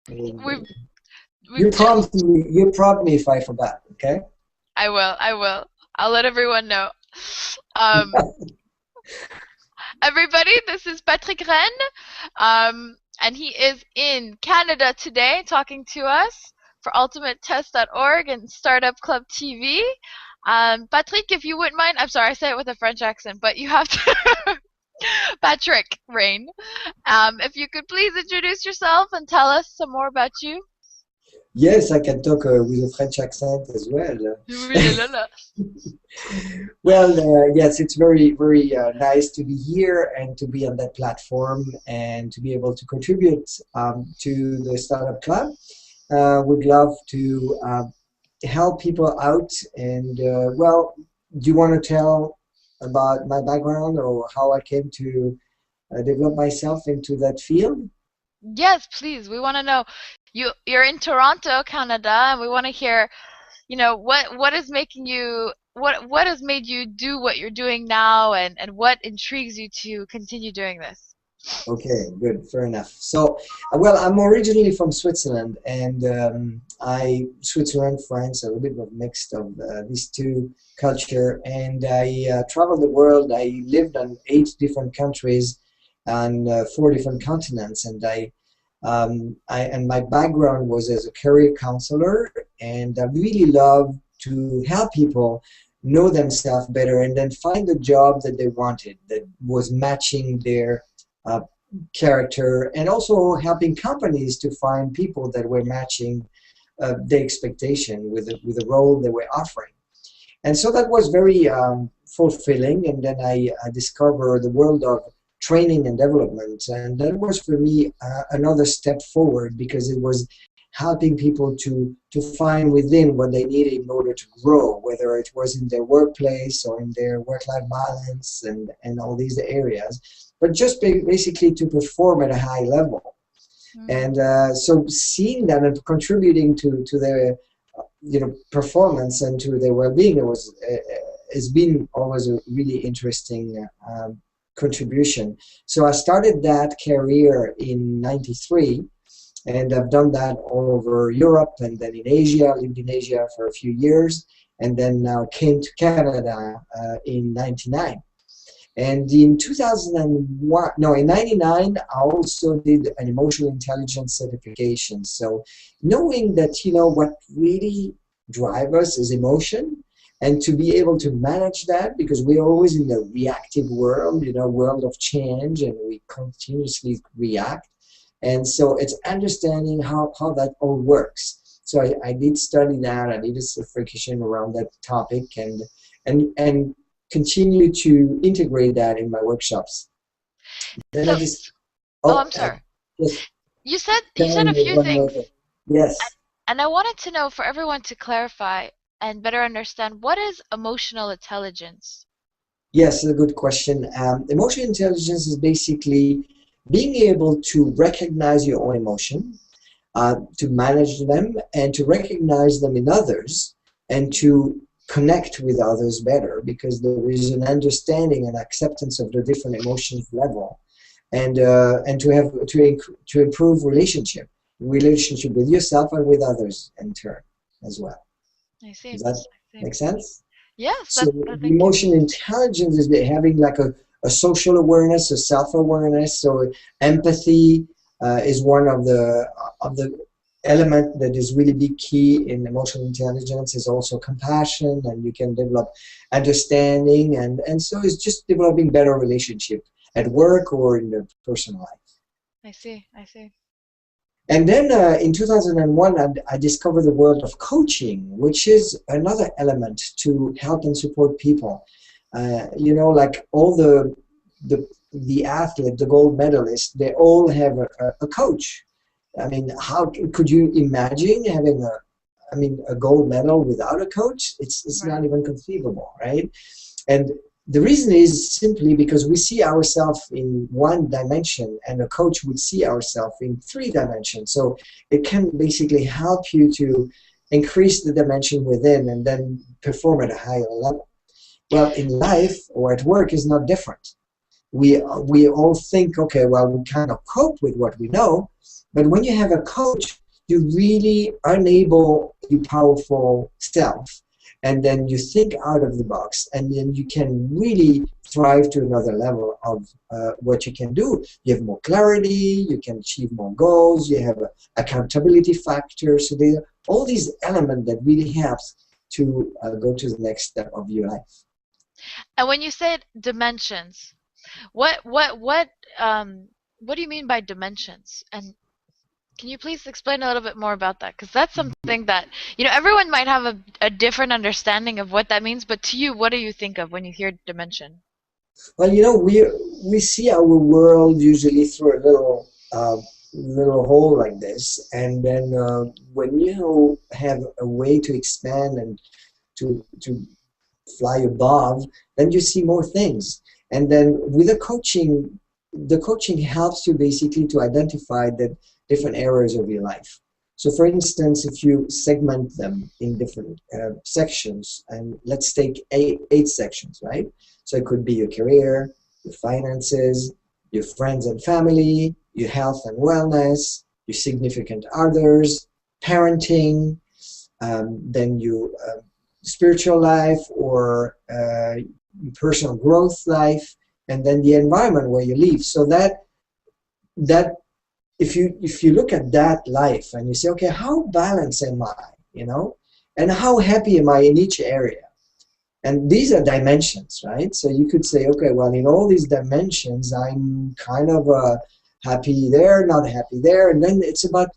We've You we've just prompt me. You prompt me if I forgot. Okay. I will. I'll let everyone know. Um, Everybody, this is Patrick Rhein, and he is in Canada today talking to us for UltimateTest.org and Startup Club TV. Patrick, if you wouldn't mind, I'm sorry, I say it with a French accent, but you have to. Patrick Rain. If you could please introduce yourself and tell us some more about you. Yes, I can talk with a French accent as well. Oui, là, là, là. Well, yes, it's very, very nice to be here and to be on that platform and to be able to contribute to the Startup Club. Would love to help people out. And well, do you want to tell about my background or how I came to develop myself into that field? Yes, please. We want to know. You're in Toronto, Canada, and we want to hear, what is making you what has made you do what you're doing now, and what intrigues you to continue doing this. Okay, good, fair enough. So, well, I'm originally from Switzerland, and Switzerland, France, a little bit of a mix of these two culture. And I traveled the world. I lived on 8 different countries on 4 different continents, and and my background was as a career counselor, and I really love to help people know themselves better and then find the job that they wanted that was matching their uh, character, and also helping companies to find people that were matching the expectation with the role they were offering. And so that was very fulfilling. And then I discovered the world of training and development, and that was for me another step forward because it was helping people to find within what they needed in order to grow, whether it was in their workplace or in their work-life balance and all these areas, but just basically to perform at a high level. Mm. And so seeing that and contributing to their performance and to their well-being, it was has been always a really interesting contribution. So I started that career in '93, and I've done that all over Europe and then in Asia. I lived in Asia for a few years, and then now came to Canada in '99. And in 2001, no, in '99, I also did an emotional intelligence certification. So knowing that, what really drives us is emotion, and to be able to manage that, because we're always in the reactive world, world of change, and we continuously react. And so it's understanding how that all works. So I did study that. I did a certification around that topic, and continue to integrate that in my workshops. Then I So, just, oh, oh, I'm sorry. just You said telling a you few one more things, thing. Yes. and I wanted to know for everyone to clarify and better understand what is emotional intelligence. Yes, a good question. Emotional intelligence is basically being able to recognize your own emotion, to manage them, and to recognize them in others, and to connect with others better, because there is an understanding and acceptance of the different emotions level, and to improve relationship with yourself and with others in turn as well. I see. Does that I see. make sense? Yes, So the thank you. emotional intelligence is having like a social awareness, a self-awareness. So empathy is one of the element that is really big key in emotional intelligence. Is also compassion, and you can develop understanding, and so it's just developing better relationship at work or in the personal life. I see. I see. And then in 2001, I discovered the world of coaching, which is another element to help and support people. Like all the athlete, the gold medalists, they all have a coach. I mean, how could you imagine having a gold medal without a coach? It's Right. not even conceivable, right? And the reason is simply because we see ourselves in one dimension, and a coach would see ourselves in 3 dimensions. So it can basically help you to increase the dimension within and then perform at a higher level. Well, in life or at work is not different. we all think, okay, well, we kind of cope with what we know, but when you have a coach, you really enable your powerful self, and then you think out of the box, and then you can really thrive to another level of what you can do. You have more clarity, you can achieve more goals, you have accountability factors. So there are all these elements that really helps to go to the next step of your life. And when you said dimensions, what what what what do you mean by dimensions? And can you please explain a little bit more about that? Because that's something that, everyone might have a different understanding of what that means, but to you, what do you think of when you hear dimension? Well, we see our world usually through a little hole like this, and then when you have a way to expand and to fly above, then you see more things. And then with the coaching helps you basically to identify the different areas of your life. So for instance, if you segment them in different sections, and let's take eight sections, right? So it could be your career, your finances, your friends and family, your health and wellness, your significant others, parenting, then your spiritual life or personal growth life, and then the environment where you live. So that if you look at that life and you say, okay, how balanced am I, and how happy am I in each area? And these are dimensions, right? So you could say, okay, well, in all these dimensions, I'm kind of happy there, not happy there, and then it's about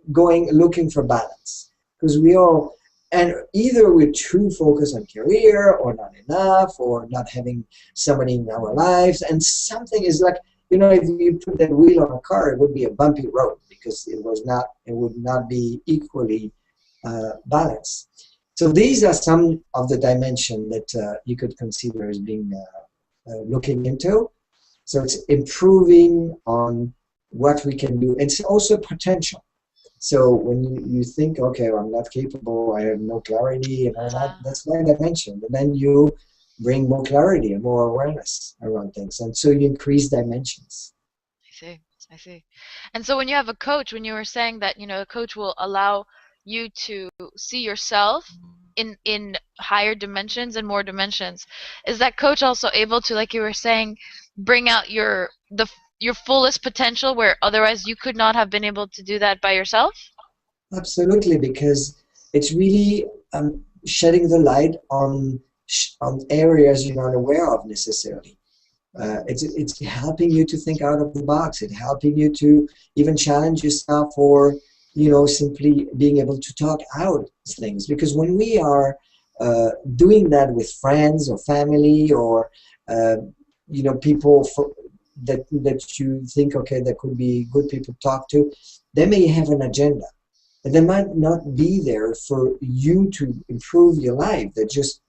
looking for balance, because we all, and either we're too focused on career or not enough or not having somebody in our lives, and something is like, if you put that wheel on a car, it would be a bumpy road because it would not be equally balanced. So these are some of the dimensions that you could consider as being looking into. So it's improving on what we can do. It's also potential. So when you think, okay, well, I'm not capable, I have no clarity, and all that, that's one dimension. And then you bring more clarity and more awareness around things. And so you increase dimensions. I see. I see. And so when you have a coach, when you were saying that, a coach will allow you to see yourself in higher dimensions and more dimensions, is that coach also able to, like you were saying, bring out your fullest potential where otherwise you could not have been able to do that by yourself? Absolutely, because it's really shedding the light on areas you're not aware of necessarily. It's helping you to think out of the box. It's helping you to even challenge yourself, or simply being able to talk out things. Because when we are doing that with friends or family or people that you think, okay, that could be good people to talk to, they may have an agenda. And they might not be there for you to improve your life. They just,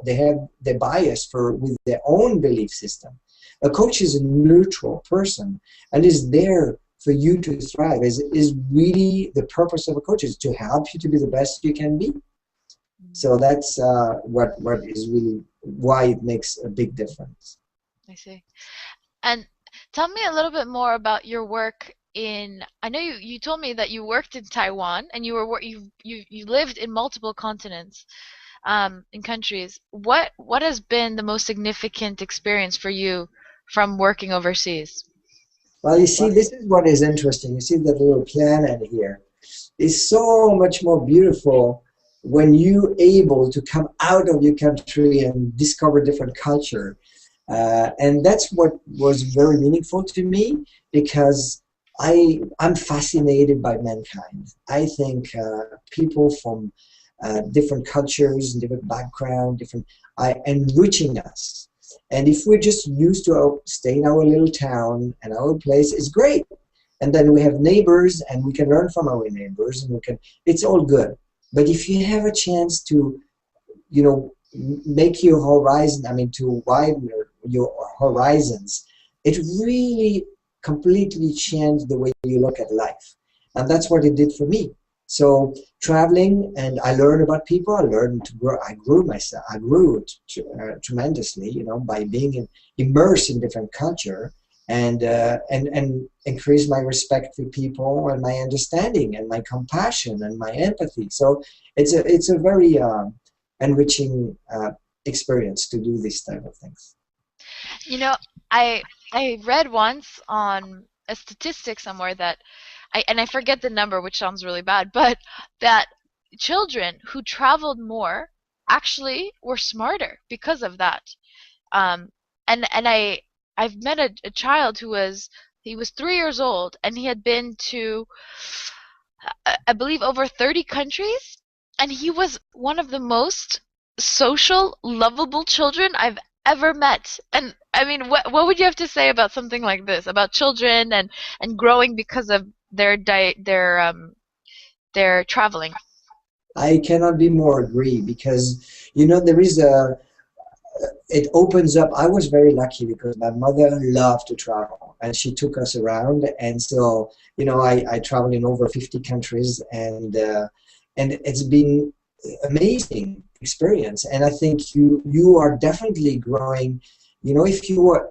they have their bias with their own belief system. A coach is a neutral person and is there for you to thrive. Is really the purpose of a coach, is to help you to be the best you can be. So that's what is really why it makes a big difference. I see. And tell me a little bit more about your work I know you told me that you worked in Taiwan and you lived in multiple continents, in countries. What has been the most significant experience for you from working overseas? Well, you see, this is what is interesting. You see that little planet here is so much more beautiful when you're able to come out of your country and discover different culture. And that's what was very meaningful to me, because I'm fascinated by mankind. I think people from different cultures, different backgrounds, are enriching us. And if we're just used to stay in our little town and our place, it's great. And then we have neighbors, and we can learn from our neighbors, and it's all good. But if you have a chance to, make your horizon, to widen your horizons, it really completely changed the way you look at life. And that's what it did for me. So traveling, and I learned about people. I learned to grow. I grew myself. I grew tremendously, by being immersed in different culture, and increase my respect for people and my understanding and my compassion and my empathy. So it's a very enriching experience to do these type of things. You know, I read once on a statistic somewhere that I forget the number, which sounds really bad, but that children who traveled more actually were smarter because of that. Um, and I've met a child he was 3 years old and he had been to I believe over 30 countries, and he was one of the most social, lovable children I've ever met. And I mean, what would you have to say about something like this, about children and growing because of their traveling? I cannot be more agree because there is a it opens up. I was very lucky because my mother loved to travel and she took us around. And so, I traveled in over 50 countries, and it's been amazing experience. And I think you are definitely growing. If you are,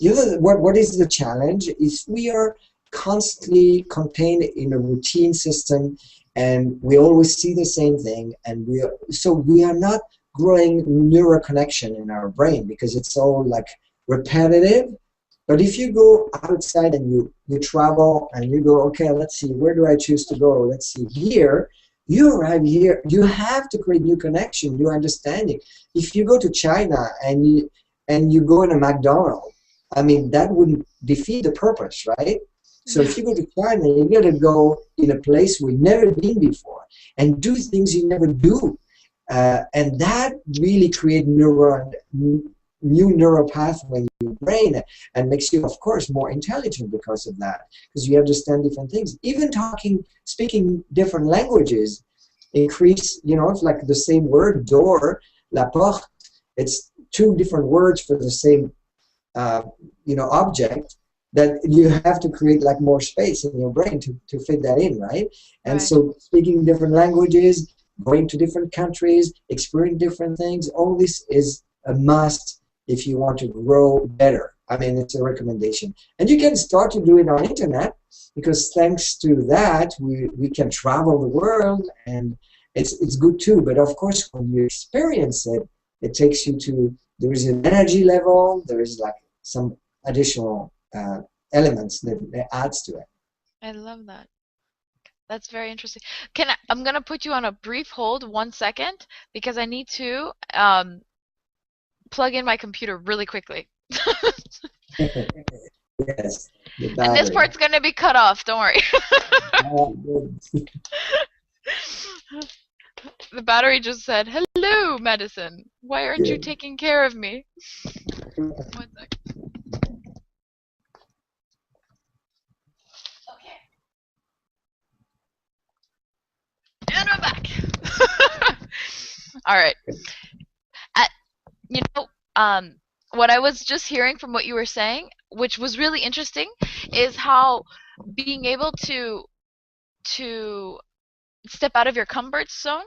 what is the challenge is we are constantly contained in a routine system, and we always see the same thing, and we are not growing neural connection in our brain because it's all like repetitive. But if you go outside and you travel and you go, okay, let's see, where do I choose to go? Let's see, here, you arrive here, you have to create new connection, new understanding. If you go to China and you go in a McDonald's, I mean, that wouldn't defeat the purpose, right? So if you go to China, you got to go in a place we've never been before and do things you never do. And that really creates new neural pathway in your brain and makes you, of course, more intelligent because of that, because you understand different things. Even speaking different languages increase, it's like the same word, door, la porte. It's two different words for the same, object, that you have to create like more space in your brain to fit that in, right? And Right. so speaking different languages, going to different countries, experiencing different things, all this is a must if you want to grow better. I mean, it's a recommendation. And you can start to do it on internet, because thanks to that, we can travel the world, and it's good too. But of course, when you experience it, it takes you to, there is an energy level, there is like some additional elements that adds to it. I love that. That's very interesting. I'm gonna put you on a brief hold 1 second because I need to plug in my computer really quickly. Yes, the And this battery. part's gonna be cut off, don't worry. Good. The battery just said, "Hello, medicine. Why aren't you Good. taking care of me?" 1 sec. Okay. And I'm back. All right. At, you know, what I was just hearing from what you were saying, which was really interesting, is how being able to step out of your comfort zone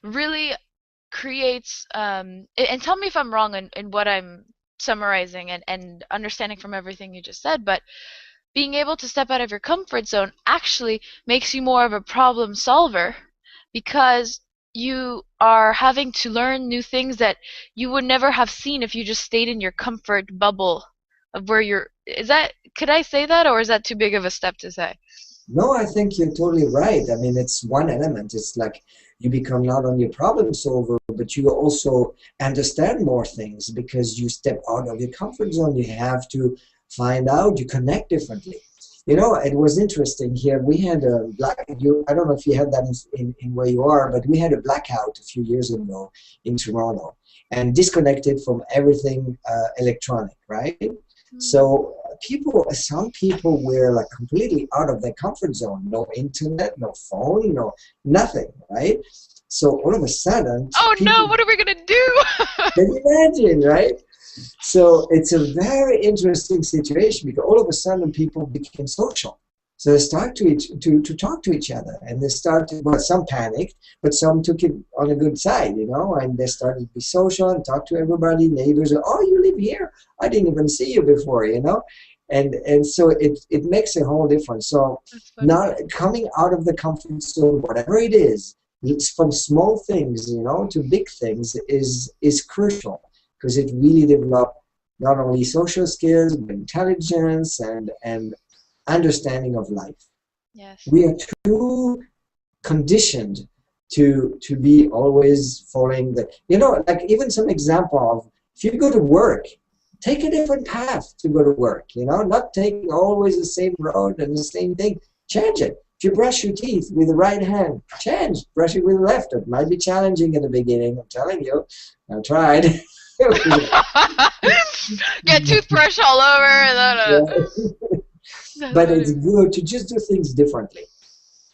really creates and tell me if I'm wrong in what I'm summarizing and understanding from everything you just said, but being able to step out of your comfort zone actually makes you more of a problem solver because you are having to learn new things that you would never have seen if you just stayed in your comfort bubble of where you're. Is that, could I say that, or is that too big of a step to say? No, I think you're totally right. I mean, it's one element. It's like you become not only a problem solver, but you also understand more things because you step out of your comfort zone. You have to find out, you connect differently. It was interesting here. We had a I don't know if you had that in where you are, but we had a blackout a few years ago in Toronto and disconnected from everything electronic, right? Hmm. So some people were like completely out of their comfort zone. No internet, no phone, no nothing, right? So all of a sudden, Oh no, people, what are we gonna do? can you imagine, right? So it's a very interesting situation because all of a sudden people became social. So they start to talk to each other, and they started. Well, some panicked, but some took it on a good side, and they started to be social and talk to everybody. Neighbors, oh, you live here? I didn't even see you before. And so it makes a whole difference. So That's funny. not coming out of the comfort zone, whatever it is, it's from small things, to big things, is crucial, because it really develops not only social skills but intelligence and understanding of life. Yes. We are too conditioned to be always following like even some example of, if you go to work, take a different path to go to work, not taking always the same road and the same thing. Change it. If you brush your teeth with the right hand, brush it with the left. It might be challenging in the beginning, I'm telling you. I tried. Get toothbrush all over. That's But it's funny. good to just do things differently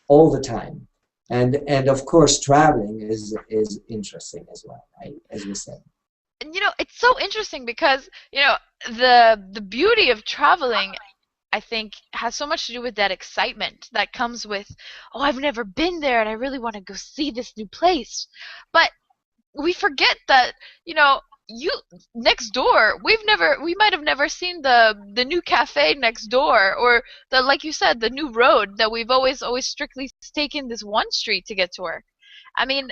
all the time. And of course, traveling is interesting as well, right? As we said. And it's so interesting because, the beauty of traveling, I think, has so much to do with that excitement that comes with, oh, I've never been there and I really want to go see this new place. But we forget that, you next door, we might have never seen the new cafe next door, or the, like you said, the new road that we've always strictly taken this one street to get to work. I mean,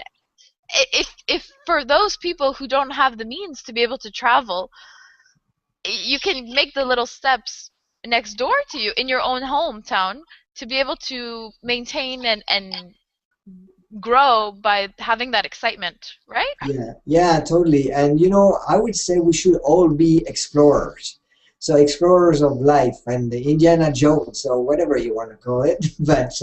if for those people who don't have the means to be able to travel, you can make the little steps next door to you in your own hometown to be able to maintain and grow by having that excitement, right? Yeah, totally. And I would say we should all be explorers. So explorers of life and the Indiana Jones, or whatever you want to call it. But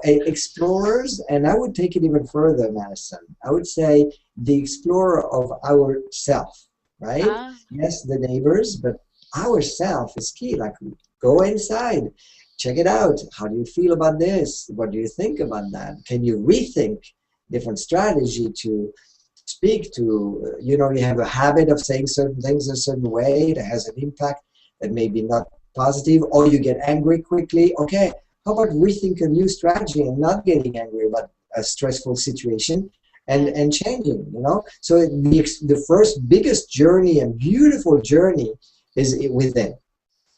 explorers, and I would take it even further, Madison. I would say the explorer of ourself, right? Ah, Yes, the neighbors, but ourself is key. Like, go inside. Check it out. How do you feel about this? What do you think about that? Can you rethink different strategy to speak to? You have a habit of saying certain things a certain way that has an impact that may be not positive, or you get angry quickly. Okay, how about rethink a new strategy and not getting angry about a stressful situation yes. and changing. So the first biggest journey and beautiful journey is within.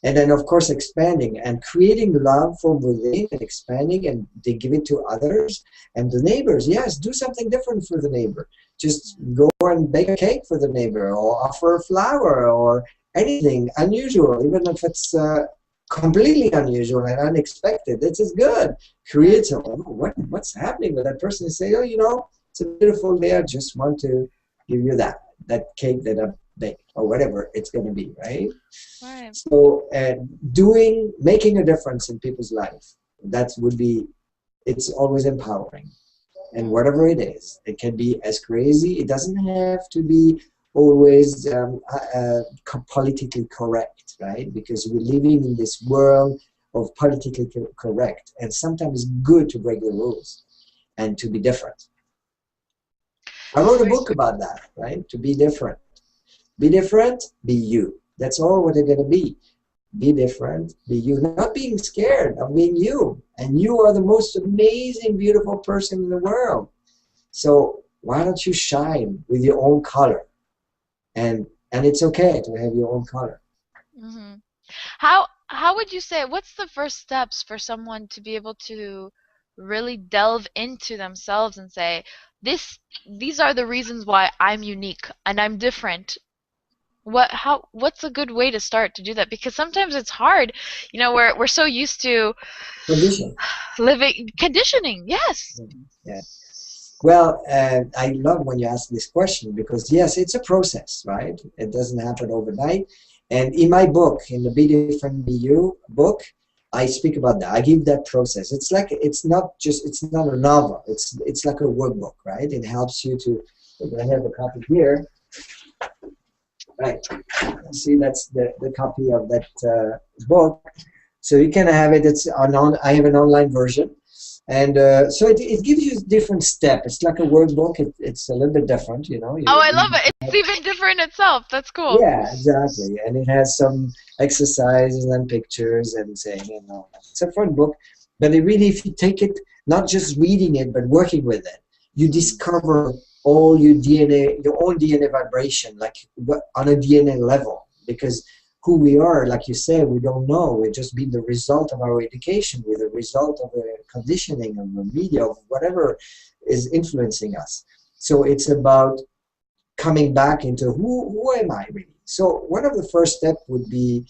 And then, of course, expanding and creating love from within and expanding, and they give it to others. And the neighbors, yes, do something different for the neighbor. Just go and bake a cake for the neighbor, or offer a flower, or anything unusual, even if it's completely unusual and unexpected. This is good. Yes. Create what's happening with that person. Say, oh, it's a beautiful day. I just want to give you that cake that I baked, or whatever it's going to be, right? Right. So, making a difference in people's life, that would be, it's always empowering. And Mm. whatever it is, it can be as crazy. It doesn't have to be always politically correct, right? Because we're living in this world of politically correct. And sometimes it's good to break the rules and to be different. I wrote a book about that, right? To be different. Be different, be you. That's all what they're going to be. Be different, be you. Not being scared of being you. And you are the most amazing, beautiful person in the world. So why don't you shine with your own color? And it's okay to have your own color. Hmm. How would you say, what's the first steps for someone to be able to really delve into themselves and say, this these are the reasons why I'm unique and I'm different? What's a good way to start to do that? Because sometimes it's hard. We're so used to Condition. living conditioning. Yes. Yeah. Well, I love when you ask this question, because yes, it's a process, right? It doesn't happen overnight. And in my book, in the Be Different, Be You book, I speak about that. I give that process. It's not a novel. It's like a workbook, right? It helps you to. I have a copy here, right? See, that's the copy of that book. So you can have it. I have an online version. And so it gives you different step. It's like a workbook. It's a little bit different, you know. Oh, You I love read. it. It's even different itself. That's cool. Yeah, exactly. And it has some exercises and pictures and saying, you know, it's a fun book. But it really, if you take it, not just reading it, but working with it, you Mm. discover all your DNA, your own DNA vibration, like on a DNA level. Because who we are, like you said, we don't know. We're just being the result of our education, we're the result of the conditioning of the media, of whatever is influencing us. So it's about coming back into who am I really? So one of the first steps would be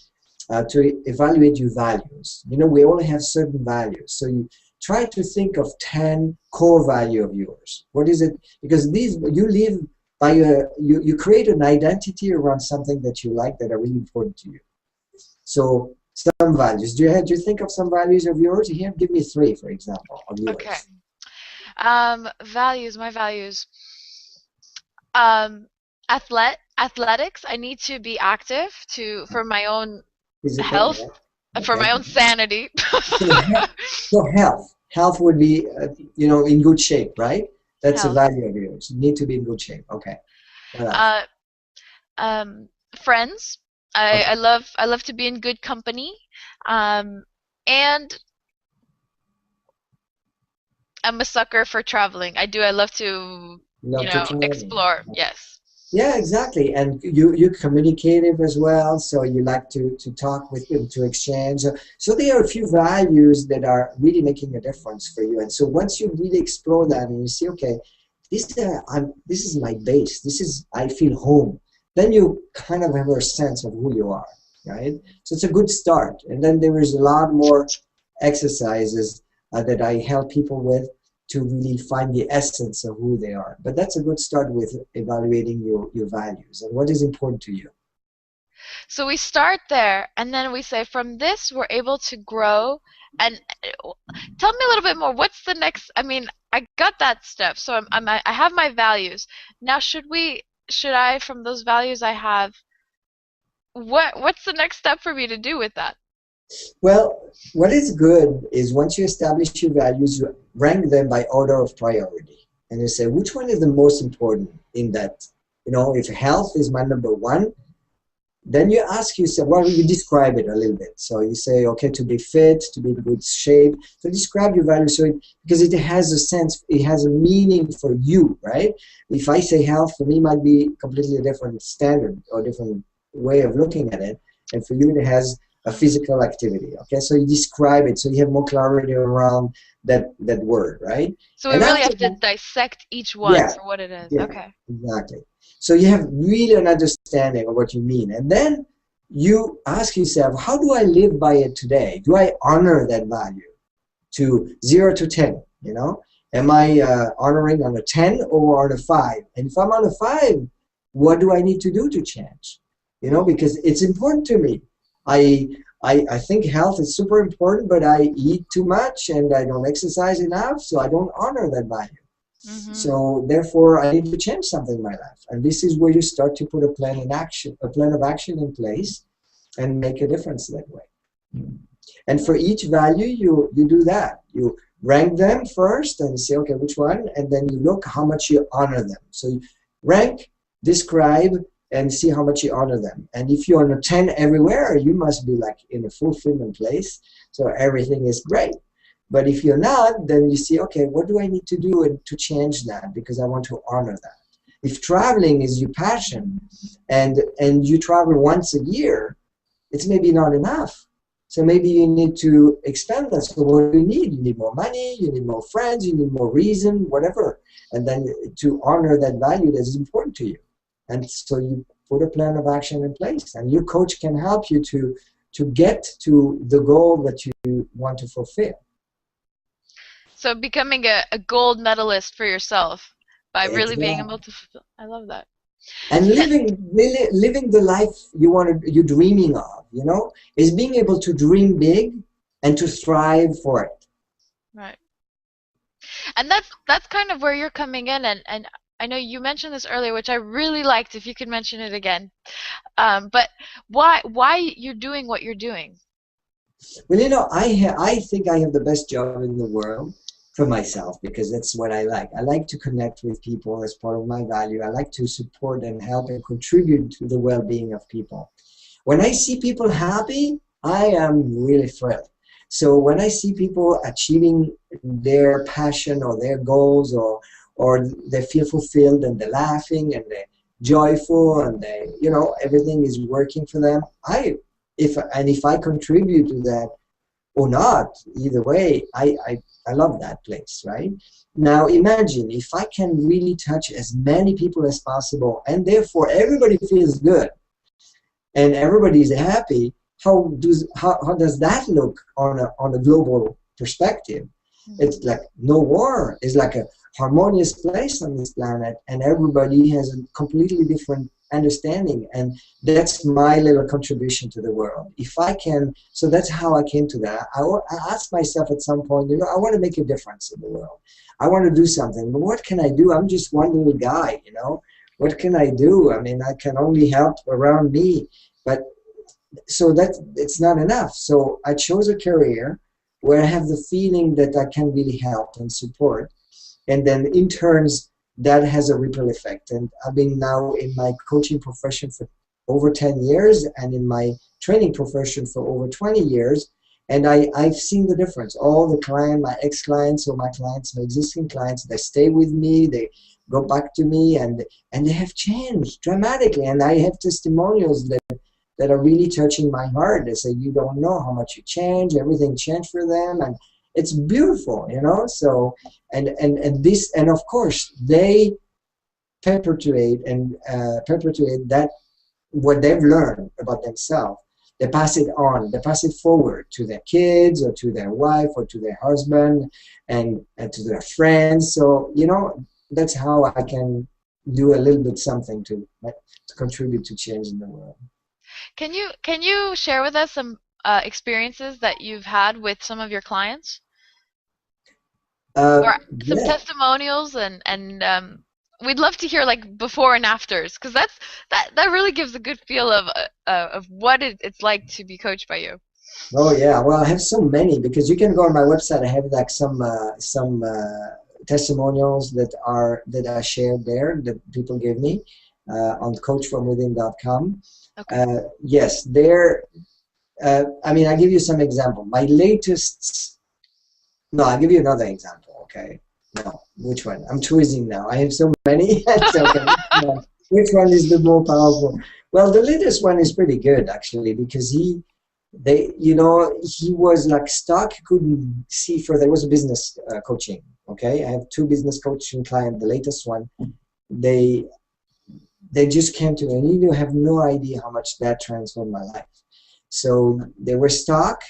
to evaluate your values. You know, we only have certain values. So you try to think of 10 core value of yours. What is it? Because these, you live by you create an identity around something that you like that are really important to you. So some values. Do you think of some values of yours? Here, give me three, for example, of Okay. yours. Values, my values. Um, athletics. I need to be active for my own Physical, health, yeah. for Okay. my own sanity. So, so health would be, you know, in good shape, right? That's a Health. value of yours. You need to be in good shape. Okay. What else? Uh, Friends. I, Okay. I love I love to be in good company. Um, and I'm a sucker for traveling. I love to, You love to travel. explore. Yes. Yeah, exactly. And you're communicative as well, so you like to talk with people, to exchange. So there are a few values that are really making a difference for you. And so once you really explore that and you see, okay, this is my base. This is I feel home. Then you kind of have a sense of who you are, right? So it's a good start. And then there is a lot more exercises that I help people with to really find the essence of who they are. But that's a good start with evaluating your values and what is important to you. So we start there, and then we say from this we're able to grow. And tell me a little bit more. What's the next? I mean, I got that step. So I have my values. Now, should I, from those values I have, what's the next step for me to do with that? Well, what is good is once you establish your values, you rank them by order of priority. And you say, which one is the most important in that? You know, if health is my number one, then you ask yourself, well, you describe it a little bit. So you say, okay, to be fit, to be in good shape. So describe your values because it has a sense, it has a meaning for you, right? If I say health, for me might be completely a different standard or different way of looking at it. And for you, it has a physical activity. Okay, so you describe it so you have more clarity around that word, right? So we And really after have to that, dissect each one yeah, for what it is. yeah, Okay. exactly. So you have really an understanding of what you mean. And then you ask yourself, how do I live by it today? Do I honor that value to 0 to 10? You know, am I honoring on a 10 or on a 5? And if I'm on a 5, what do I need to do to change? You know, because it's important to me. I, I think health is super important, but I eat too much and I don't exercise enough, so I don't honor that value. Mm-hmm. So therefore, I need to change something in my life. And this is where you start to put a plan in action, a plan of action in place and make a difference that way. And for each value, you do that. You rank them first and say, okay, which one? And then you look how much you honor them. So you rank, describe, and see how much you honor them. And if you're on a 10 everywhere, you must be like in a fulfillment place. So everything is great. But if you're not, then you see, okay, what do I need to do to change that? Because I want to honor that. If traveling is your passion and you travel once a year, it's maybe not enough. So maybe you need to expand that. So what do you need? You need more money, you need more friends, you need more reason, whatever. And then to honor that value that is important to you. And so you put a plan of action in place. And your coach can help you to get to the goal that you want to fulfill. So becoming a gold medalist for yourself by really being Exactly. able to fulfill. I love that. And Te- living the life you're dreaming of, you know, is being able to dream big and to strive for it. right. And that's kind of where you're coming in, and I know you mentioned this earlier, which I really liked. If you could mention it again. But why you're doing what you're doing? Well, you know, I think I have the best job in the world for myself because that's what I like. I like to connect with people as part of my value. I like to support and help and contribute to the well-being of people. When I see people happy, I am really thrilled. So when I see people achieving their passion or their goals, or they feel fulfilled and they're laughing and they're joyful and they, everything is working for them, if I contribute to that or not, either way, I love that place, right? Now imagine if I can really touch as many people as possible and therefore everybody feels good and everybody is happy. How does that look on a global perspective? It's like no war. It's like a harmonious place on this planet, and everybody has a completely different understanding, and that's my little contribution to the world. If I can, so that's how I came to that. I asked myself at some point, I want to make a difference in the world. I want to do something, but what can I do? I'm just one little guy, What can I do? I mean, I can only help around me, but so that it's not enough. So I chose a career where I have the feeling that I can really help and support, and then in turns that has a ripple effect. And I've been now in my coaching profession for over 10 years and in my training profession for over 20 years, and I've seen the difference. All the my ex-clients or my clients, my existing clients, they stay with me, they go back to me, and they have changed dramatically. And I have testimonials that are really touching my heart. They say, you don't know how much you change, everything changed for them, and it's beautiful, So, and this, and of course, they perpetuate that what they've learned about themselves. They pass it on, they pass it forward to their kids or to their wife or to their husband and to their friends. So, that's how I can do a little bit something to contribute to change in the world. Can you share with us some experiences that you've had with some of your clients, or some Yeah. testimonials, and we'd love to hear like before and afters, because that really gives a good feel of what it's like to be coached by you. Oh yeah. Well, I have so many because you can go on my website. I have like some testimonials that I shared there that people give me on coachfromwithin.com. Okay. Yes, there. I mean, I'll give you some example. My latest. No, I'll give you another example. Okay. No, which one? I'm choosing now. I have so many. So, okay. No. Which one is the more powerful? Well, the latest one is pretty good actually because he was like stuck. He couldn't see further. It was a business coaching. Okay, I have 2 business coaching clients. The latest one, they just came to me, and you have no idea how much that transformed my life. So they were stuck.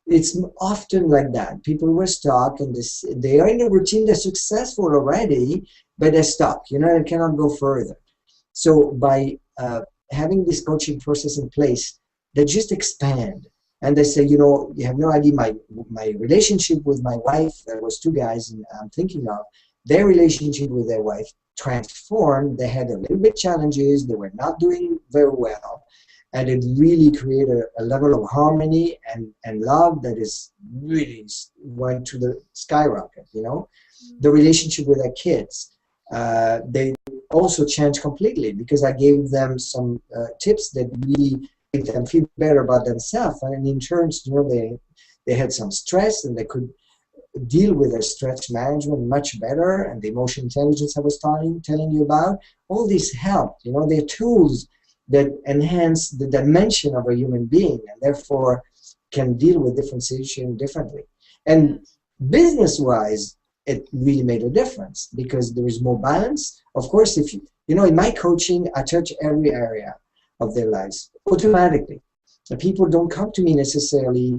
It's often like that. People were stuck, and they are in a routine. They're successful already, but they're stuck. They cannot go further. So by having this coaching process in place, they just expand. And they say, you have no idea, my relationship with my wife, there was 2 guys I'm thinking of, their relationship with their wife transformed. They had a little bit challenges. They were not doing very well. And it really created a level of harmony and love that is really went to the skyrocket, The relationship with their kids, they also changed completely because I gave them some tips that really make them feel better about themselves. And in turn, they had some stress and they could deal with their stress management much better, and the emotional intelligence I was telling you about. All this helped. They're tools that enhance the dimension of a human being and therefore can deal with different situations differently. And business-wise, it really made a difference because there is more balance. Of course, if in my coaching, I touch every area of their lives automatically. The people don't come to me necessarily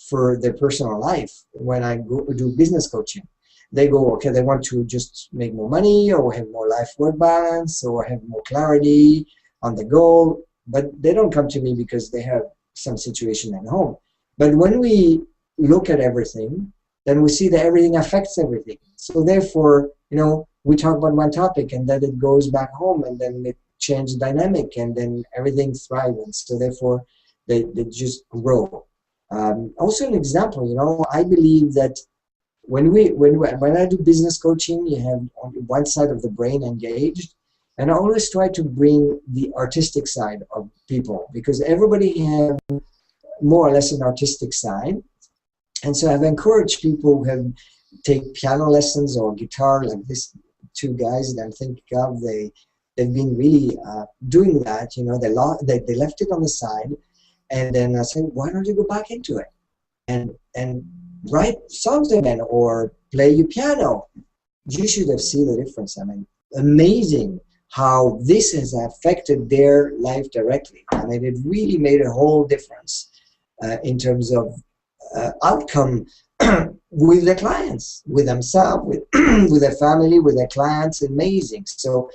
for their personal life when I go do business coaching. They go, okay, they want to just make more money or have more life-work balance or have more clarity on the goal, but they don't come to me because they have some situation at home. But when we look at everything, then we see that everything affects everything. So therefore, we talk about one topic and then it goes back home and then it changes dynamic and then everything thrives. And so therefore, they just grow. Also an example, I believe that when I do business coaching, you have on one side of the brain engaged, and I always try to bring the artistic side of people because everybody have more or less an artistic side. And so I've encouraged people who have take piano lessons or guitar, like these two guys that I'm thinking of. They've been really doing that. You know, they left it on the side, and then I said, why don't you go back into it and write songs again or play your piano? You should have seen the difference. I mean, amazing how this has affected their life directly. I mean, it really made a whole difference in terms of outcome with their clients, with themselves, with with their family, with their clients. Amazing. So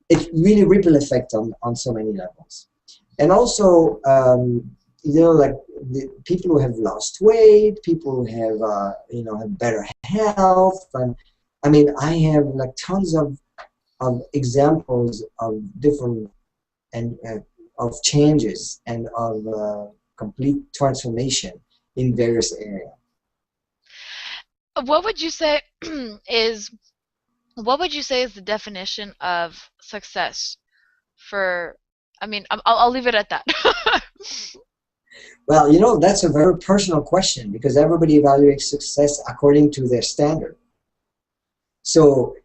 it really ripple effect on so many levels. And also, you know, like the people who have lost weight, people who have you know, have better health, and I mean, I have like tons of examples of different and of changes and of complete transformation in various areas. What would you say is what would you say is the definition of success for, I mean, I'll leave it at that. Well, you know, that's a very personal question because everybody evaluates success according to their standard. So,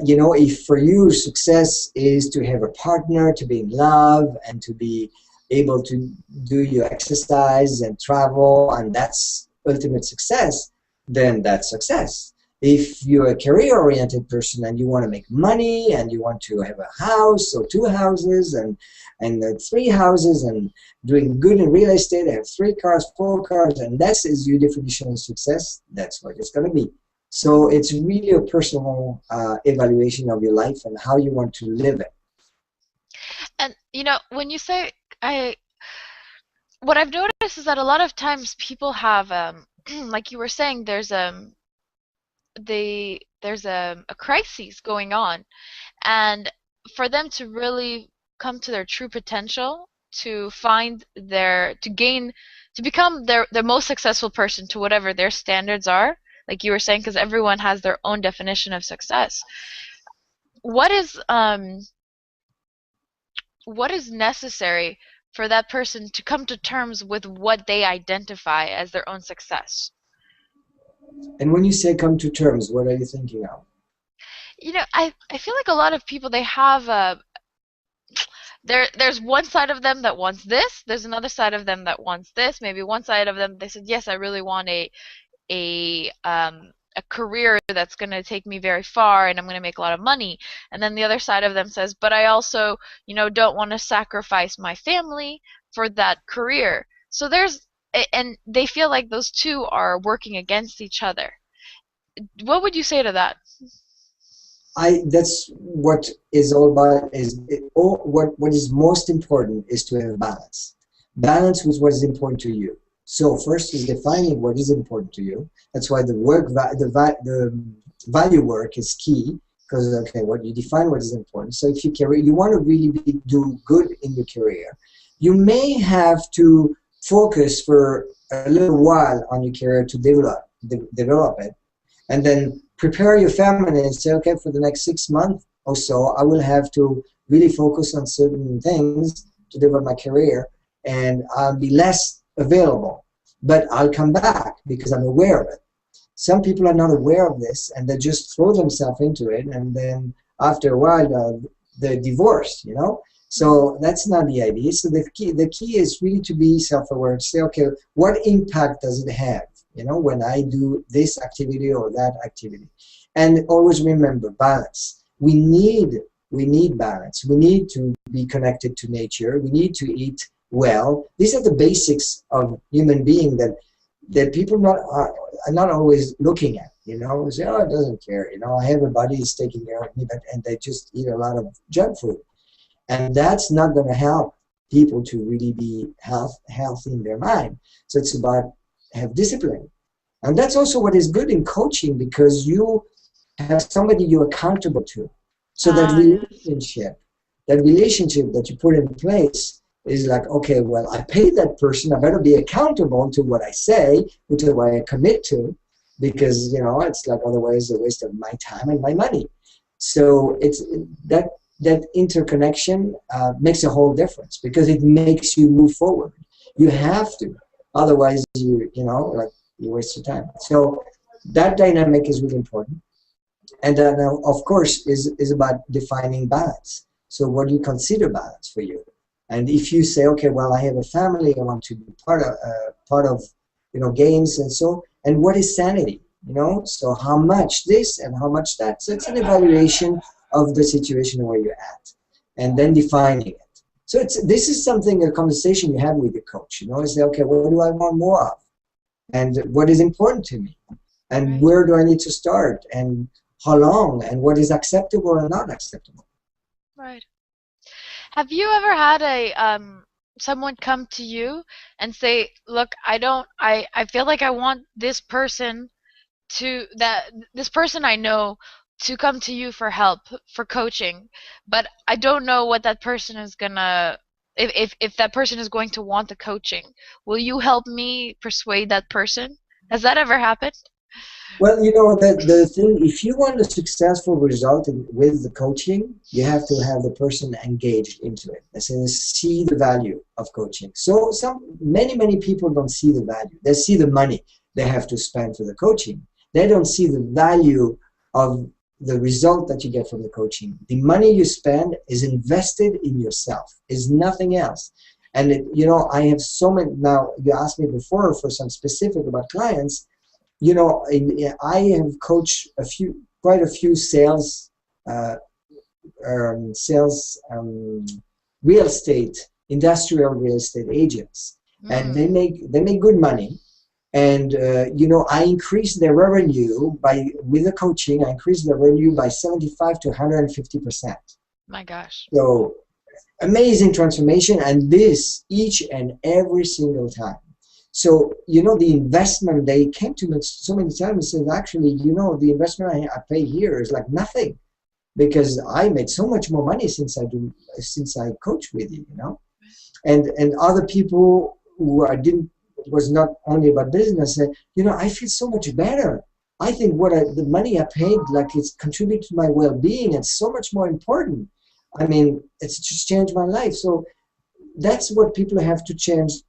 you know, if for you success is to have a partner, to be in love, and to be able to do your exercise and travel, and that's ultimate success, then that's success. If you're a career-oriented person and you want to make money and you want to have a house or two houses and three houses and doing good in real estate, have 3 cars, 4 cars, and that is your definition of success, that's what it's going to be. So it's really a personal evaluation of your life and how you want to live it. And you know, when you say what I've noticed is that a lot of times people have like you were saying, there's a crisis going on, and for them to really come to their true potential, to find to become their most successful person to whatever their standards are, like you were saying, because everyone has their own definition of success. What is necessary for that person to come to terms with what they identify as their own success? And when you say come to terms, what are you thinking of? You know, I feel like a lot of people, they have there's one side of them that wants this, there's another side of them that wants this, maybe one side of them they said, yes, I really want a career that's going to take me very far and I'm going to make a lot of money, and then the other side of them says, but I also, you know, don't want to sacrifice my family for that career. So and they feel like those two are working against each other. What would you say to that? That's what is all about. What is most important is to have balance. Balance with what is important to you. So first is defining what is important to you. That's why the value work is key, because okay, what you define what is important. So if you want to really do good in your career, you may have to focus for a little while on your career to develop it, and then prepare your family and say, okay, for the next 6 months or so, I will have to really focus on certain things to develop my career, and I'll be less available, but I'll come back because I'm aware of it. Some people are not aware of this, and they just throw themselves into it, and then after a while, they're divorced, you know? So that's not the idea. So the key is really to be self-aware, to say, okay, what impact does it have, you know, when I do this activity or that activity? And always remember balance. We need balance. We need to be connected to nature. We need to eat well. These are the basics of human being that people are not always looking at. You know, say, oh, it doesn't care. You know, I have a body that's taking care of me, and they just eat a lot of junk food. And that's not going to help people to really be healthy in their mind. So it's about have discipline. And that's also what is good in coaching, because you have somebody you're accountable to. So that relationship that you put in place is like, okay, well, I paid that person. I better be accountable to what I say, to what I commit to. because it's like otherwise a waste of my time and my money. So it's that interconnection makes a whole difference because it makes you move forward. You have to, otherwise like you waste your time. So that dynamic is really important. And then, of course, is about defining balance. So what do you consider balance for you? And if you say, okay, well, I have a family, I want to be part of games and so, and what is sanity? So how much this and how much that? So it's an evaluation of the situation where you're at, and then defining it. So this is something, a conversation you have with your coach. Say, okay, what do I want more of? And what is important to me? And where do I need to start? And how long? And what is acceptable and not acceptable? Right. Have you ever had someone come to you and say, "Look, I feel like I want this person I know to come to you for help, for coaching, but I don't know what that person is gonna if that person is going to want the coaching. Will you help me persuade that person?" Has that ever happened? Well, the thing, if you want a successful result with the coaching, you have to have the person engaged into it. As in, see the value of coaching. So many people don't see the value. They see the money they have to spend for the coaching. They don't see the value of the result that you get from the coaching. The money you spend is invested in yourself, is nothing else. And I have so many. Now, you asked me before for some specific about clients. I have coached quite a few sales, real estate, industrial real estate agents, and they make good money. And I increase their revenue with the coaching. I increase their revenue by 75 to 150%. My gosh. So amazing transformation, and this each and every single time. So, the investment, they came to me so many times and said, actually, the investment I pay here is like nothing because I made so much more money since I coach with you, And other people who was not only about business said, I feel so much better. I think the money I paid, like it's contributed to my well-being. It's so much more important. I mean, it's just changed my life. So that's what people have to change,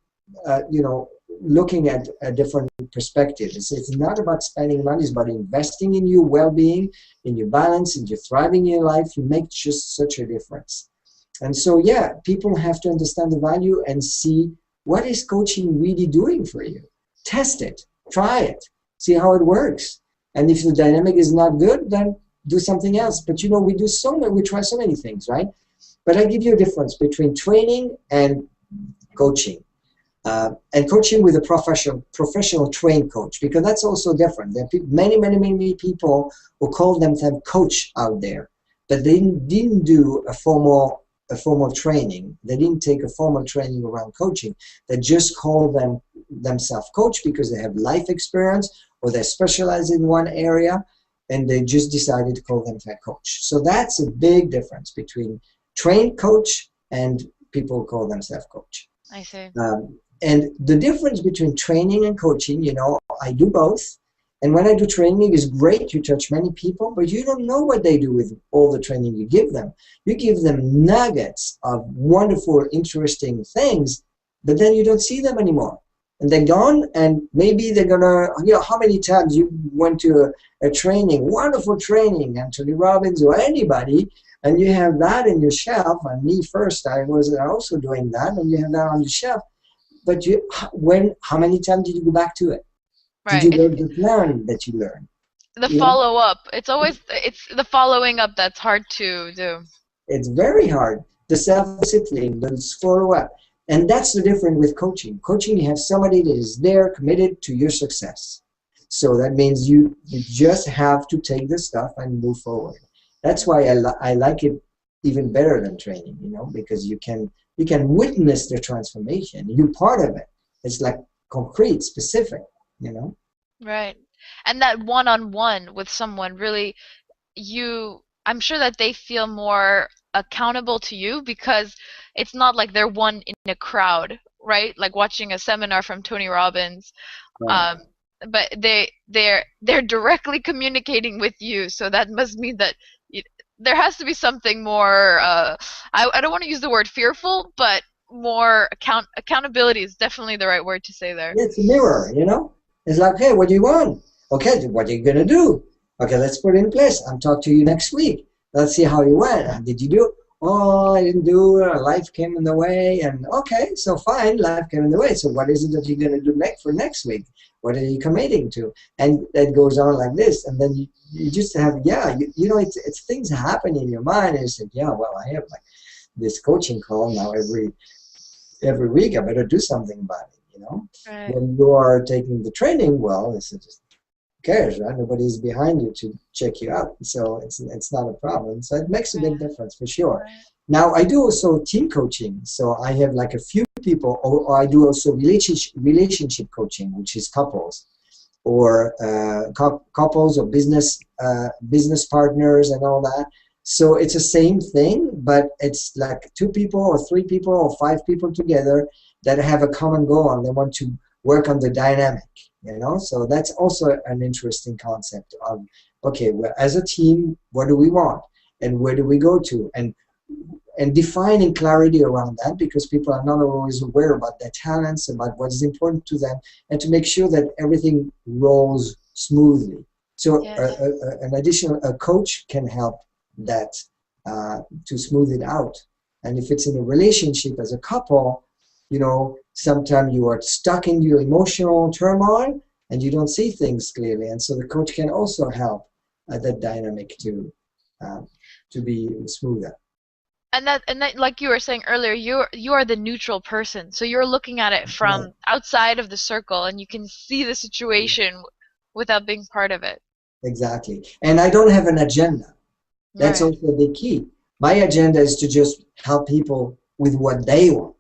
looking at a different perspective. It's not about spending money, it's about investing in your well-being, in your balance, in your thriving in your life. You make just such a difference. And so, yeah, people have to understand the value and see what is coaching really doing for you. Test it, try it, see how it works. And if the dynamic is not good, then do something else. But we try so many things, right? But I give you a difference between training and coaching. And coaching with a professional trained coach, because that's also different. There are many people who call themselves coach out there, but they didn't do a formal training. They didn't take a formal training around coaching. They just call themselves coach because they have life experience or they specialize in one area, and they just decided to call themselves coach. So that's a big difference between trained coach and people who call themselves coach. I see. And the difference between training and coaching, I do both. And when I do training, it's great. You touch many people, but you don't know what they do with all the training you give them. You give them nuggets of wonderful, interesting things, but then you don't see them anymore. And they're gone, and maybe they're going to, how many times you went to a training, wonderful training, Anthony Robbins or anybody, and you have that in your shelf. And me first, I was also doing that, and you have that on your shelf. But how many times did you go back to it? Right. Did you learn the plan that you learned? The follow-up. It's the following up that's hard to do. It's very hard. The self-discipline, the follow-up. And that's the difference with coaching. Coaching, you have somebody that is there, committed to your success. So that means you just have to take the stuff and move forward. That's why I like it even better than training, because you can witness the transformation. You're part of it. It's like concrete, specific, Right. And that one-on-one with someone really, I'm sure that they feel more accountable to you because it's not like they're one in a crowd, right? Like watching a seminar from Tony Robbins. Right. but they're directly communicating with you, so that must mean that you, there has to be something more. I don't want to use the word fearful, but more accountability is definitely the right word to say there. Yeah, it's a mirror, you know? It's like, hey, what do you want? Okay, what are you going to do? Okay, let's put it in place. I'll talk to you next week. Let's see how you went. Did you do? Oh, I didn't do it. Life came in the way. And okay, so fine, life came in the way. So what is it that you're going to do next for next week? What are you committing to? And it goes on like this. And then you just have, yeah, you know, it's things happen in your mind. And you say, yeah, well, I have like this coaching call now every week. I better do something about it, you know. Right. When you are taking the training, well, it's just who cares, right? Nobody's behind you to check you out, so it's not a problem. So it makes a big difference for sure. Right. Now I do also team coaching, so I have like a few people, or I do also relationship coaching, which is couples or couples or business partners and all that. So it's the same thing, but it's like two people or three people or five people together that have a common goal and they want to work on the dynamic, you know? So that's also an interesting concept of, okay, well, as a team, what do we want? And where do we go to? And defining clarity around that, because people are not always aware about their talents, about what is important to them, and to make sure that everything rolls smoothly. So Yes. a coach can help that to smooth it out. And if it's in a relationship as a couple, you know, sometimes you are stuck in your emotional turmoil and you don't see things clearly. And so the coach can also help that dynamic uh, to be smoother. And that, like you were saying earlier, you are the neutral person, so you're looking at it Right, from outside of the circle, and you can see the situation without being part of it. exactly. And I don't have an agenda. That's Right. also the key. My agenda is to just help people with what they want.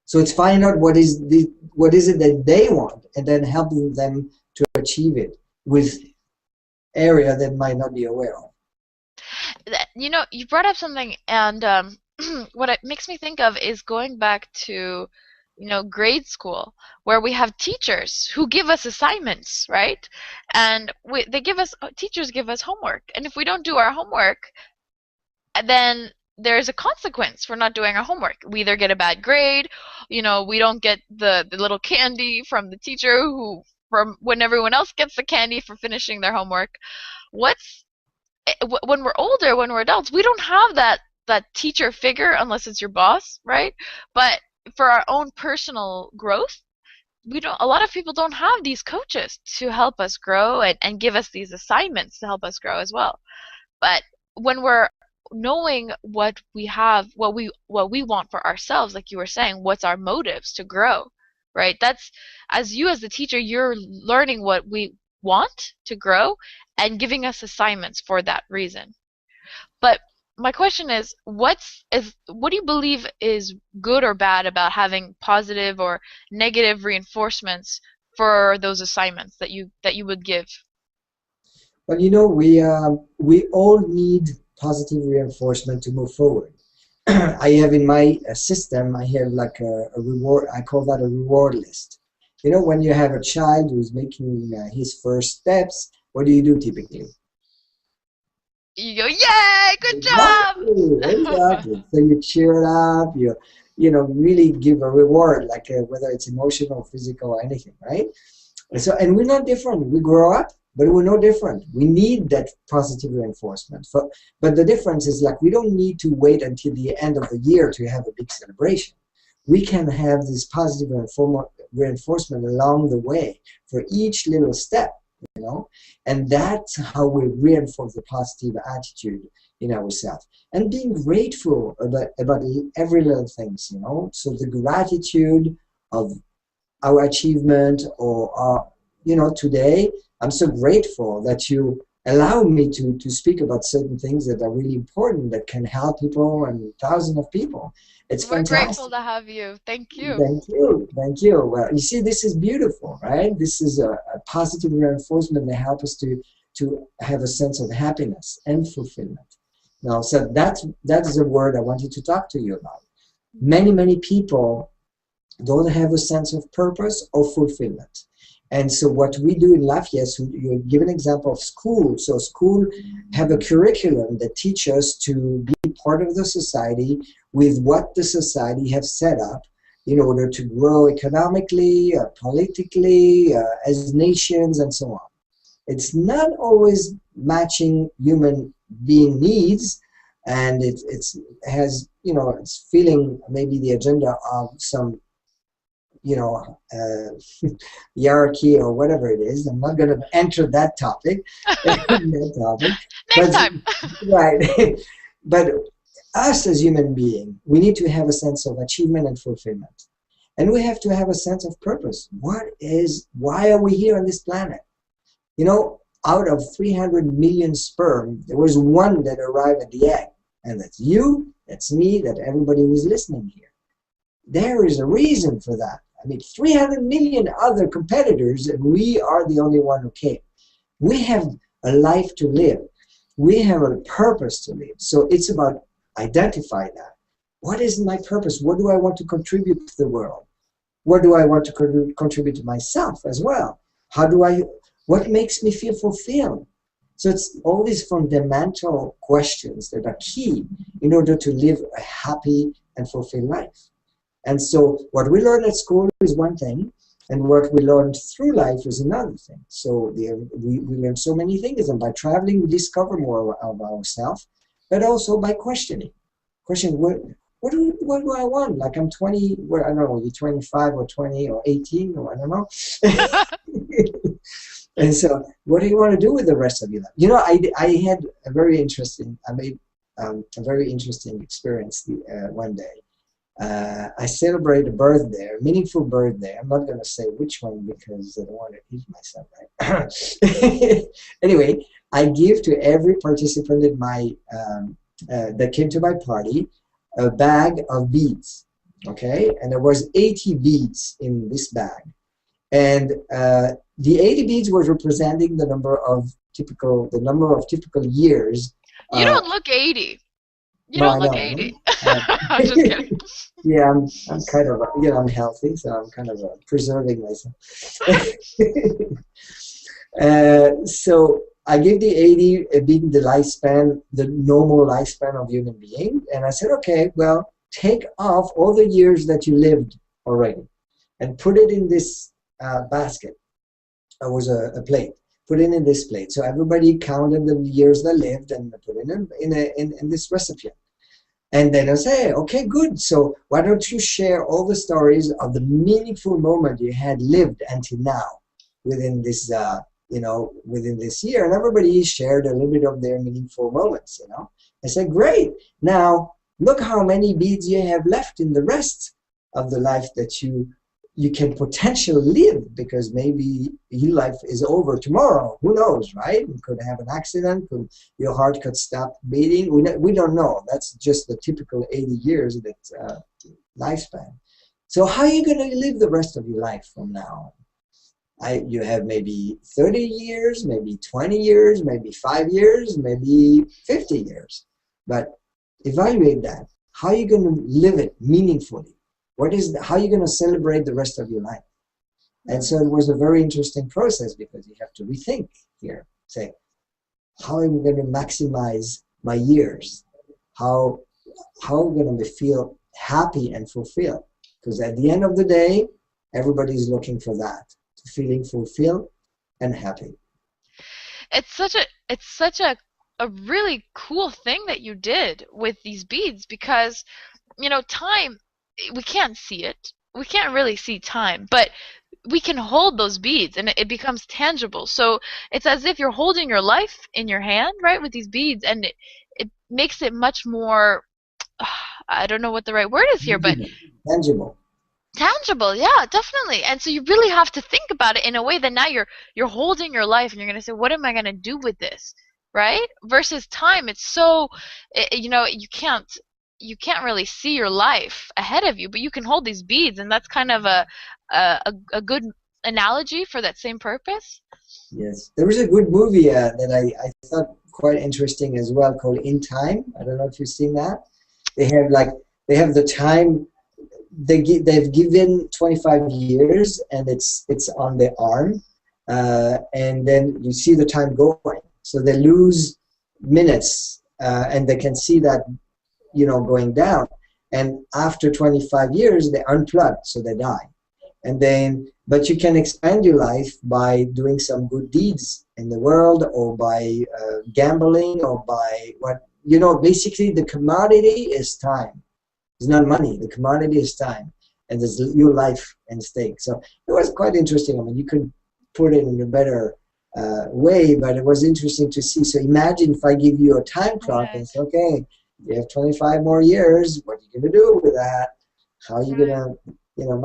So it's find out what is it that they want, and then helping them to achieve it with area that might not be aware of. You know, you brought up something, and what it makes me think of is going back to, grade school, where we have teachers who give us assignments, right? And teachers give us homework, and if we don't do our homework, then there's a consequence for not doing our homework. We either get a bad grade, we don't get the little candy from the teacher who from when everyone else gets the candy for finishing their homework. What's when we're older, when we're adults, we don't have that teacher figure unless it's your boss, right? But for our own personal growth, we don't a lot of people don't have these coaches to help us grow and give us these assignments to help us grow as well. But when we're knowing what we have, what we want for ourselves, like you were saying, what's our motives to grow, right? That's as you as the teacher, you're learning what we want to grow and giving us assignments for that reason. But my question is, what do you believe is good or bad about having positive or negative reinforcements for those assignments that you would give? But you know, we all need positive reinforcement to move forward. I have in my system, I have like a reward. I call that a reward list. You know, when you have a child who's making his first steps, what do you do typically? You go, yay, good Exactly, job! exactly. So you cheer it up, you know, really give a reward, like whether it's emotional, physical, or anything, right? And we're not different. We grow up, but we're no different. We need that positive reinforcement. But the difference is like we don't need to wait until the end of the year to have a big celebration. We can have this positive reinforcement along the way for each little step, you know, and that's how we reinforce the positive attitude in ourselves and being grateful about every little things, you know. So the gratitude of our achievement or our, you know, today I'm so grateful that you allow me to speak about certain things that are really important that can help people and thousands of people. It's We're grateful fantastic. to have you. Thank you. Thank you. Thank you. Well, you see, this is beautiful, right? This is a positive reinforcement that helps us to have a sense of happiness and fulfillment. Now, so that is a word I wanted to talk to you about. Many people don't have a sense of purpose or fulfillment. And so what we do in life, yes, you give an example of school. So school have a curriculum that teach us to be part of the society with what the society have set up in order to grow economically, politically, as nations, and so on. It's not always matching human being needs, and it's has, you know, it's feeling maybe the agenda of some, you know, hierarchy or whatever it is. I'm not going to enter that topic, that topic, Next but time. right. But us as human beings, we need to have a sense of achievement and fulfillment, and we have to have a sense of purpose. Why are we here on this planet? You know, out of 300 million sperm, there was one that arrived at the egg, and that's you, that's me, that everybody who is listening here. There is a reason for that. I mean, 300 million other competitors, and we are the only one who came. We have a life to live. We have a purpose to live. So it's about identifying that. What is my purpose? What do I want to contribute to the world? What do I want to contribute to myself as well? What makes me feel fulfilled? So it's all these fundamental questions that are key in order to live a happy and fulfilled life. And so what we learn at school is one thing, and what we learn through life is another thing. So we learn so many things, and by traveling, we discover more of ourselves, but also by questioning. Question, what do I want? Like I'm 20, I don't know, you're 25 or 20 or 18, or I don't know. And so what do you want to do with the rest of your life? You know, I had a very interesting, I made a very interesting experience one day. I celebrate a birthday, a meaningful birthday. I'm not going to say which one because I don't want to eat myself, right? Anyway, I give to every participant in my that came to my party a bag of beads, okay? And there was 80 beads in this bag. And the 80 beads was representing the number of typical years. You don't look 80. You No, don't I look know. 80. Right? I'm just kidding. Yeah, I'm kind of, you know, I'm healthy, so I'm kind of preserving myself. So I gave the 80 being the lifespan, the normal lifespan of human being, and I said, okay, well, take off all the years that you lived already, and put it in this basket. It was a plate. Put it in this plate. So everybody counted the years they lived and put it in this recipient. And then I say, okay, good. So why don't you share all the stories of the meaningful moment you had lived until now within this, within this year? And everybody shared a little bit of their meaningful moments, you know. I said, great. Now look how many beads you have left in the rest of the life that you can potentially live, because maybe your life is over tomorrow. Who knows, right? You could have an accident, your heart could stop beating. We don't know. That's just the typical 80 years that lifespan. So how are you going to live the rest of your life from now on? You have maybe 30 years, maybe 20 years, maybe 5 years, maybe 50 years. But evaluate that. How are you going to live it meaningfully? How are you going to celebrate the rest of your life? And so it was a very interesting process, because you have to rethink here. Say, how am I going to maximize my years? How am I going to feel happy and fulfilled? Because at the end of the day, everybody's looking for that, feeling fulfilled and happy. It's such a really cool thing that you did with these beads, because you know, time, we can't see it. We can't really see time, but we can hold those beads and it becomes tangible. So it's as if you're holding your life in your hand, right, with these beads, and it makes it much more, I don't know what the right word is here, but Tangible. tangible. Yeah, definitely. And so you really have to think about it in a way that now you're holding your life and you're going to say, what am I going to do with this? Right? Versus time, it's so, you know, you can't really see your life ahead of you, but you can hold these beads, and that's kind of a good analogy for that same purpose. Yes. There was a good movie that I thought quite interesting as well, called In Time. I don't know if you've seen that. They have the time they've given 25 years, and it's on their arm, and then you see the time going. So they lose minutes, and they can see that, going down. And after 25 years, they unplug, so they die. And then, but you can expand your life by doing some good deeds in the world, or by gambling, or by basically the commodity is time. It's not money. The commodity is time, and there's your life at stake. So it was quite interesting. I mean, you could put it in a better way, but it was interesting to see. So imagine if I give you a time clock and Right. say, okay, you have 25 more years. What are you going to do with that? How are you going Right. to,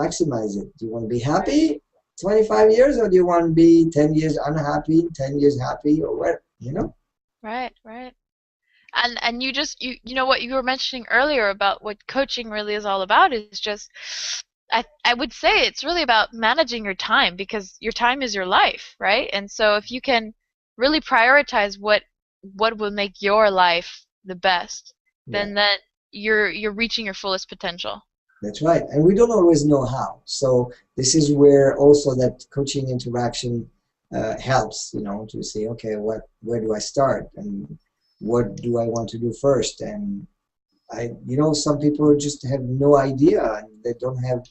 maximize it? Do you want to be happy 25 years, or do you want to be 10 years unhappy, 10 years happy, or what? Right. Right. And you know what you were mentioning earlier about what coaching really is all about is just I would say it's really about managing your time, because your time is your life, right? And so if you can really prioritize what will make your life the best, Yeah. then that you're reaching your fullest potential. That's right. And we don't always know how. So this is where also that coaching interaction helps, to say, okay, where do I start? And what do I want to do first? And some people just have no idea, and they don't have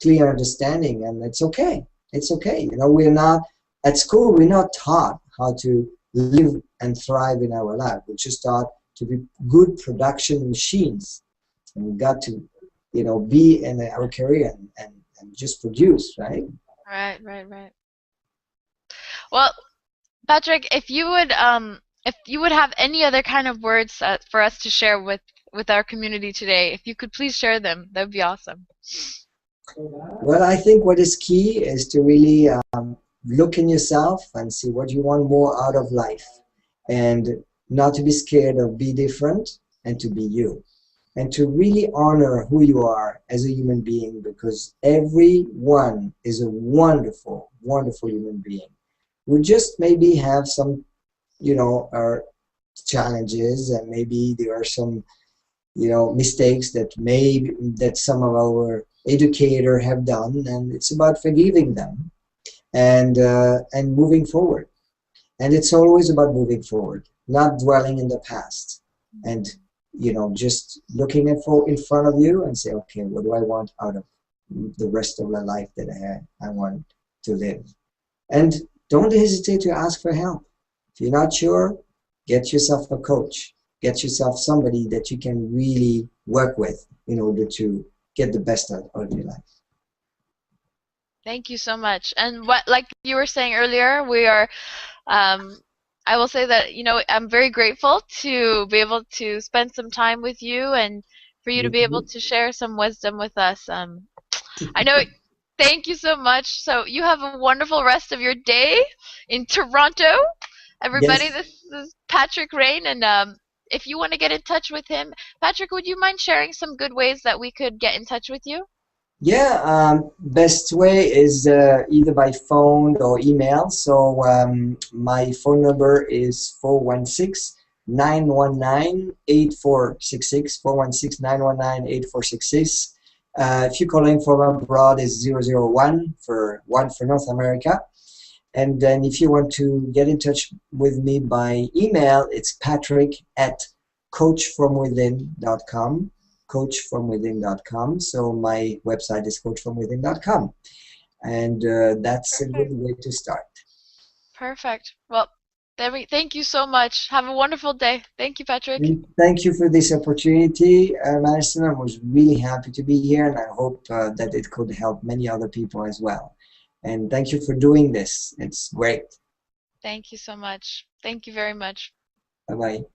clear understanding, and it's okay. It's okay. We're not, at school, we're not taught how to live and thrive in our life. We're just taught to be good production machines. And we got to be in our career, and just produce, right? Right, right, right. Well, Patrick, if you would have any other kind of words for us to share with our community today, if you could please share them, that would be awesome. Well, I think what is key is to really look in yourself and see what you want more out of life, and not to be scared of be different, and to be you, and to really honor who you are as a human being, because everyone is a wonderful, wonderful human being. We just maybe have some, our challenges, and maybe there are some, mistakes that some of our educator have done, and it's about forgiving them, and moving forward. And it's always about moving forward, not dwelling in the past, and just looking in front of you and say, okay, what do I want out of the rest of my life that I want to live? And don't hesitate to ask for help. If you're not sure, get yourself a coach. Get yourself somebody that you can really work with in order to get the best out of your life. Thank you so much. And what, like you were saying earlier, we are Um, I will say that, I'm very grateful to be able to spend some time with you and for you to Me be able too. to share some wisdom with us. I know, thank you so much. So you have a wonderful rest of your day in Toronto. Everybody, Yes. this is Patrick Rhein, and if you want to get in touch with him, Patrick, would you mind sharing some good ways that we could get in touch with you? Yeah, best way is either by phone or email. So my phone number is 416-919-8466, 416-919-8466. If you're calling from abroad, is 001 for one for North America. And then if you want to get in touch with me by email, it's patrick at coachfromwithin.com, coachfromwithin.com. So my website is coachfromwithin.com. And that's a good Perfect. way to start. Perfect. Well, thank you so much. Have a wonderful day. Thank you, Patrick. And thank you for this opportunity, Madison. I was really happy to be here, and I hope that it could help many other people as well. And thank you for doing this. It's great. Thank you so much. Thank you very much. Bye bye.